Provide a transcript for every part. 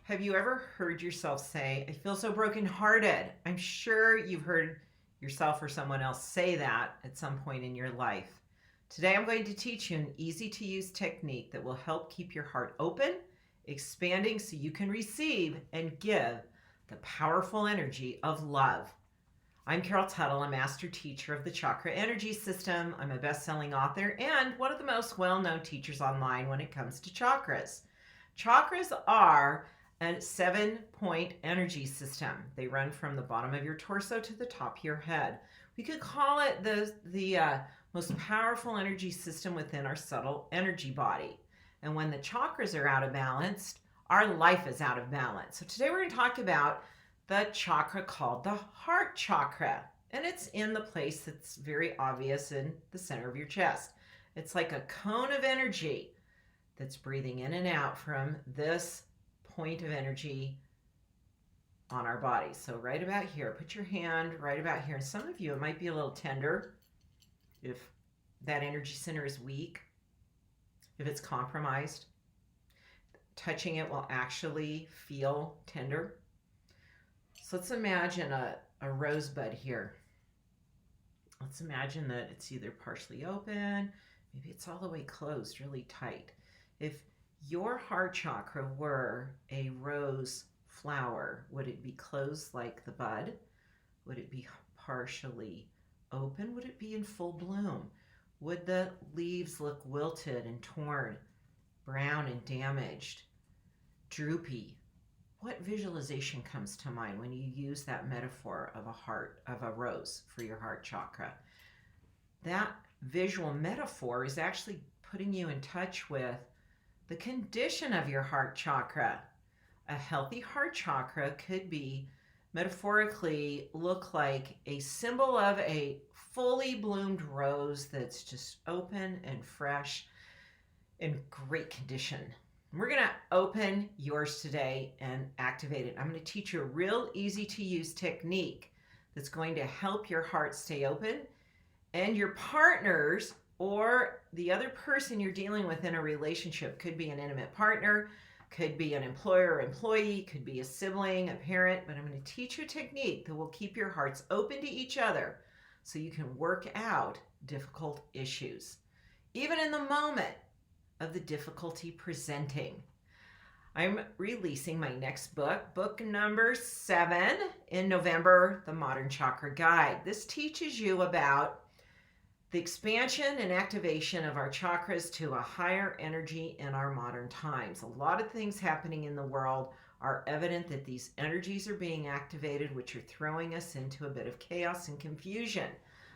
Have you ever heard yourself say, I feel so brokenhearted? I'm sure you've heard yourself or someone else say that at some point in your life. Today, I'm going to teach you an easy to use technique that will help keep your heart open, expanding so you can receive and give the powerful energy of love. I'm Tuttle, a master teacher of the Chakra energy system. I'm a best-selling author and one of the most well-known teachers online when it comes to chakras. Chakras are a 7-point energy system. They run from the bottom of your torso to the top of your head. We could call it the most powerful energy system within our subtle energy body. And when the chakras are out of balance, our life is out of balance. So today we're going to talk about the chakra called the heart chakra. And it's in the place that's very obvious in the center of your chest. It's like a cone of energy that's breathing in and out from this point of energy on our body. So right about here, put your hand right about here. And some of you, it might be a little tender if that energy center is weak, if it's compromised. Touching it will actually feel tender. So let's imagine a rosebud here. Let's imagine that it's either partially open, maybe it's all the way closed, really tight. If your heart chakra were a rose flower, would it be closed like the bud? Would it be partially open? Would it be in full bloom? Would the leaves look wilted and torn, brown and damaged, droopy? What visualization comes to mind when you use that metaphor of a rose for your heart chakra? That visual metaphor is actually putting you in touch with the condition of your heart chakra. A healthy heart chakra could be metaphorically look like a symbol of a fully bloomed rose that's just open and fresh, in great condition. We're going to open yours today and activate it. I'm going to teach you a real easy to use technique that's going to help your heart stay open, and your partners or the other person you're dealing with in a relationship, could be an intimate partner, could be an employer or employee, could be a sibling, a parent, but I'm going to teach you a technique that will keep your hearts open to each other so you can work out difficult issues, even in the moment of the difficulty presenting. I'm releasing my next book number 7 in November, The Modern Chakra Guide. This teaches you about the expansion and activation of our chakras to a higher energy in our modern times. A lot of things happening in the world are evident that these energies are being activated, which are throwing us into a bit of chaos and confusion.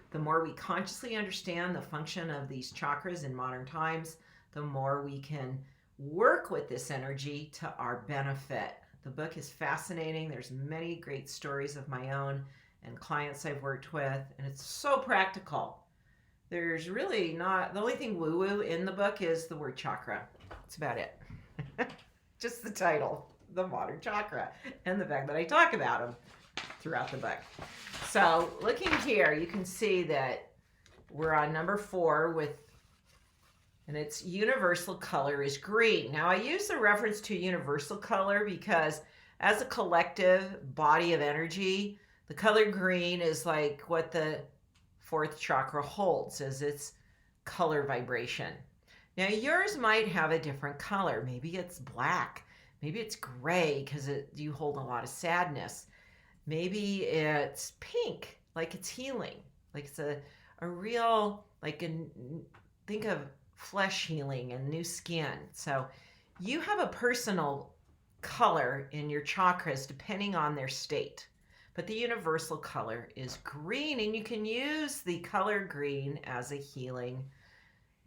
The more we consciously understand the function of these chakras in modern times, the more we can work with this energy to our benefit. The book is fascinating. There's many great stories of my own and clients I've worked with, and it's so practical. There's really not, the only thing woo-woo in the book is the word chakra. That's about it. Just the title, The Modern Chakra, and the fact that I talk about them throughout the book. So looking here, you can see that we're on number 4 and its universal color is green. Now I use the reference to universal color because as a collective body of energy, the color green is like what the 4th chakra holds as its color vibration. Now yours might have a different color. Maybe it's black. Maybe it's gray because you hold a lot of sadness. Maybe it's pink, like it's healing. Like it's a real, think of flesh healing and new skin. So you have a personal color in your chakras depending on their state. But the universal color is green, and you can use the color green as a healing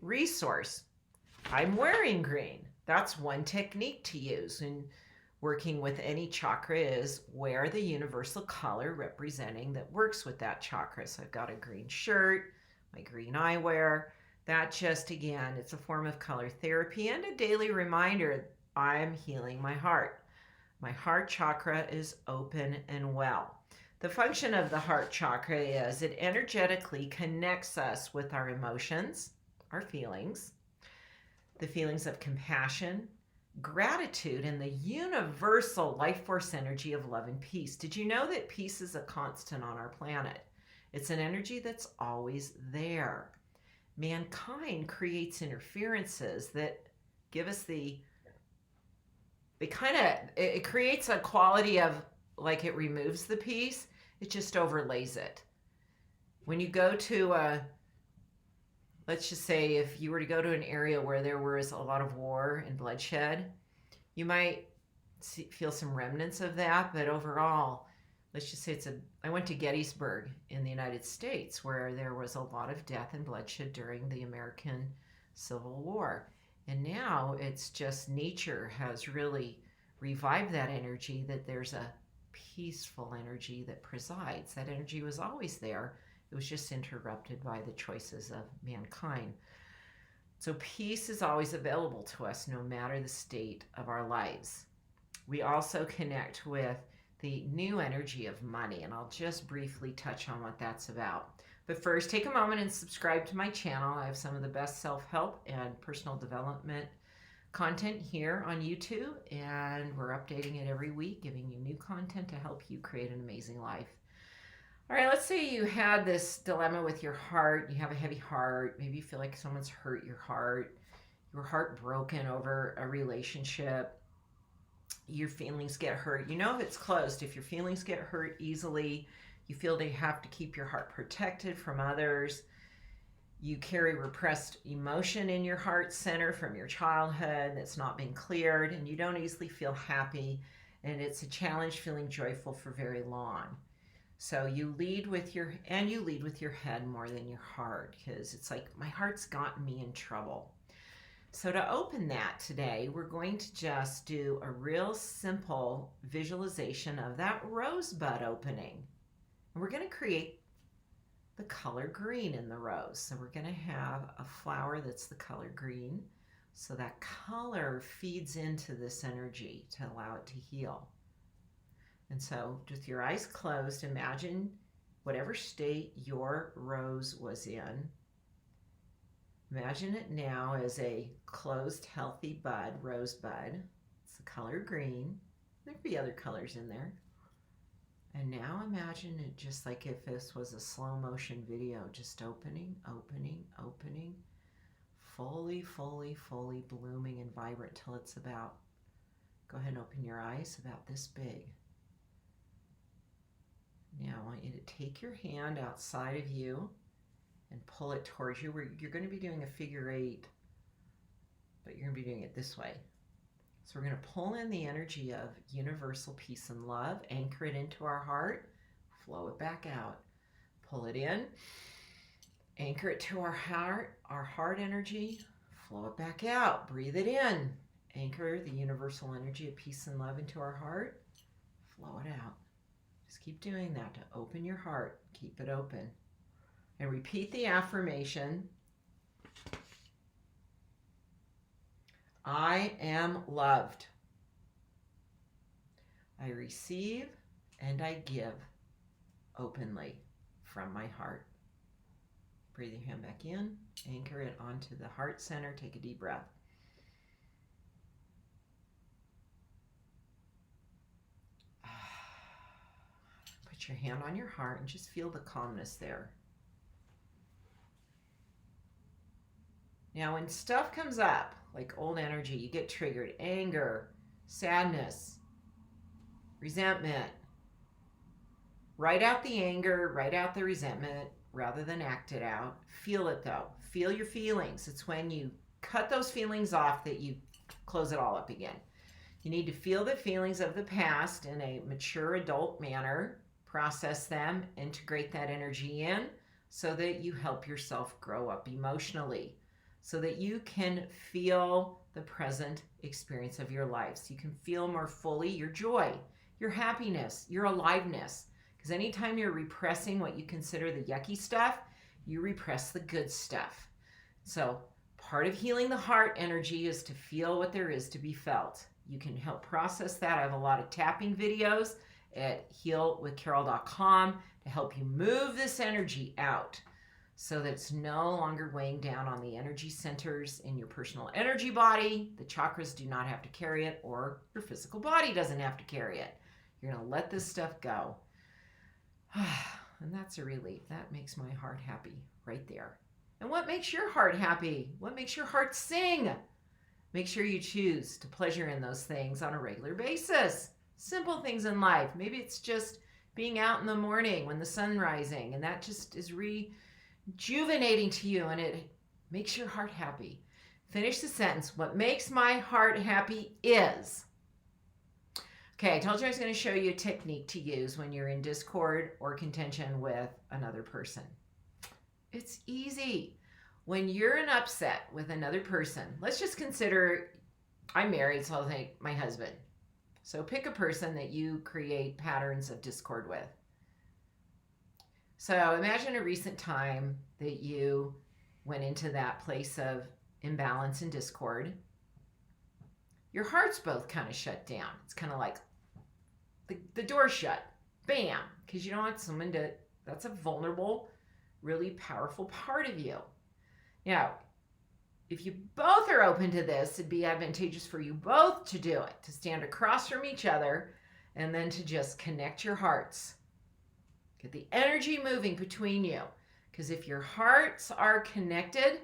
resource. I'm wearing green. That's one technique to use in working with any chakra, is wear the universal color representing that works with that chakra. So I've got a green shirt, my green eyewear. That just, again, it's a form of color therapy and a daily reminder I'm healing my heart. My heart chakra is open and well. The function of the heart chakra is it energetically connects us with our emotions, our feelings, the feelings of compassion, gratitude and the universal life force energy of love and peace. Did you know that peace is a constant on our planet? It's an energy that's always there. Mankind creates interferences that give us it creates a quality of, like, it removes the peace, it just overlays it. When you go to let's just say if you were to go to an area where there was a lot of war and bloodshed, you might feel some remnants of that, but overall, let's just say I went to Gettysburg in the United States, where there was a lot of death and bloodshed during the American Civil War. And now it's just nature has really revived that energy, that there's a peaceful energy that presides. That energy was always there. It was just interrupted by the choices of mankind. So peace is always available to us, no matter the state of our lives. We also connect with the new energy of money, and I'll just briefly touch on what that's about. But first, take a moment and subscribe to my channel. I have some of the best self-help and personal development content here on YouTube, and we're updating it every week, giving you new content to help you create an amazing life. All right, let's say you had this dilemma with your heart. You have a heavy heart. Maybe you feel like someone's hurt your heart broken over a relationship. Your feelings get hurt. You know if it's closed. If your feelings get hurt easily, you feel they have to keep your heart protected from others. You carry repressed emotion in your heart center from your childhood that's not been cleared, and you don't easily feel happy, and it's a challenge feeling joyful for very long. So you lead with your head more than your heart, because it's like, my heart's gotten me in trouble. So to open that today, we're going to just do a real simple visualization of that rosebud opening. And we're going to create the color green in the rose. So we're going to have a flower that's the color green. So that color feeds into this energy to allow it to heal. And so with your eyes closed, imagine whatever state your rose was in. Imagine it now as a closed, healthy bud, rosebud. It's the color green. There could be other colors in there. And now imagine it just like if this was a slow motion video, just opening, opening, opening, fully, fully, fully blooming and vibrant till it's about, go ahead and open your eyes, about this big. Now I want you to take your hand outside of you and pull it towards you. You're going to be doing a figure 8, but you're going to be doing it this way. So we're going to pull in the energy of universal peace and love, anchor it into our heart, flow it back out. Pull it in, anchor it to our heart energy, flow it back out. Breathe it in, anchor the universal energy of peace and love into our heart, flow it out. Just keep doing that to open your heart. Keep it open. And repeat the affirmation. I am loved. I receive and I give openly from my heart. Breathe your hand back in. Anchor it onto the heart center. Take a deep breath. Put your hand on your heart and just feel the calmness there. Now, when stuff comes up, like old energy, you get triggered, anger, sadness, resentment, write out the anger, write out the resentment rather than act it out. Feel it though. Feel your feelings. It's when you cut those feelings off that you close it all up again. You need to feel the feelings of the past in a mature adult manner, process them, integrate that energy in so that you help yourself grow up emotionally, so that you can feel the present experience of your life. So you can feel more fully your joy, your happiness, your aliveness. Because anytime you're repressing what you consider the yucky stuff, you repress the good stuff. So part of healing the heart energy is to feel what there is to be felt. You can help process that. I have a lot of tapping videos at healwithcarol.com to help you move this energy out. so that it's no longer weighing down on the energy centers in your personal energy body. The chakras do not have to carry it, or your physical body doesn't have to carry it. You're going to let this stuff go. And that's a relief. That makes my heart happy right there. And what makes your heart happy? What makes your heart sing? Make sure you choose to pleasure in those things on a regular basis. Simple things in life. Maybe it's just being out in the morning when the sun's rising, and that just is rejuvenating to you, and it makes your heart happy. Finish the sentence. What makes my heart happy is. Okay, I told you I was going to show you a technique to use when you're in discord or contention with another person. It's easy. When you're in upset with another person, let's just consider I'm married, so I'll say my husband. So pick a person that you create patterns of discord with. So imagine a recent time that you went into that place of imbalance and discord. Your hearts both kind of shut down. It's kind of like the door shut. Bam! Because you don't want someone to, that's a vulnerable, really powerful part of you. Now, if you both are open to this, it'd be advantageous for you both to do it, to stand across from each other and then to just connect your hearts. Get the energy moving between you. Because if your hearts are connected,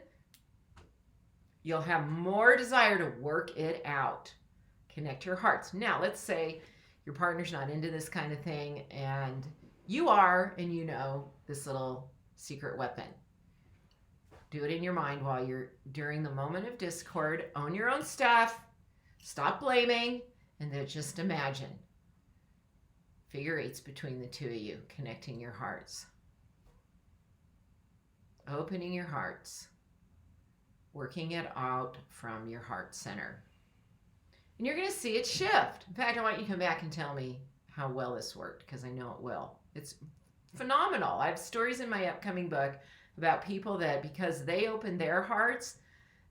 you'll have more desire to work it out. Connect your hearts. Now, let's say your partner's not into this kind of thing and you are, and you know this little secret weapon. Do it in your mind while you're during the moment of discord. Own your own stuff. Stop blaming. And then just imagine figure eights between the two of you, connecting your hearts. Opening your hearts. Working it out from your heart center. And you're going to see it shift. In fact, I want you to come back and tell me how well this worked, because I know it will. It's phenomenal. I have stories in my upcoming book about people that because they opened their hearts,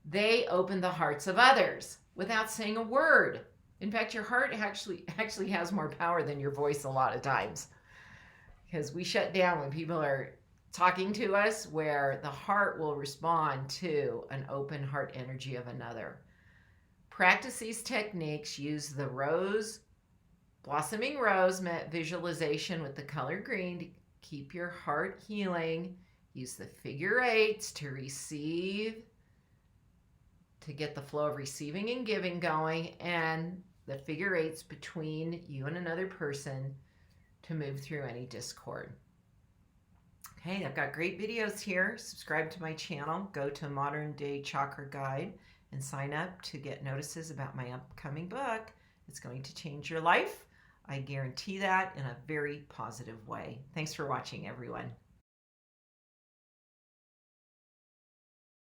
they opened the hearts of others without saying a word. In fact, your heart actually has more power than your voice a lot of times, because we shut down when people are talking to us, where the heart will respond to an open heart energy of another. Practice these techniques. Use the rose, blossoming rose visualization with the color green to keep your heart healing. Use the figure eights to receive, to get the flow of receiving and giving going, and the figure eights between you and another person to move through any discord. Okay, I've got great videos here. Subscribe to my channel. Go to Modern Day Chakra Guide and sign up to get notices about my upcoming book. It's going to change your life. I guarantee that in a very positive way. Thanks for watching, everyone.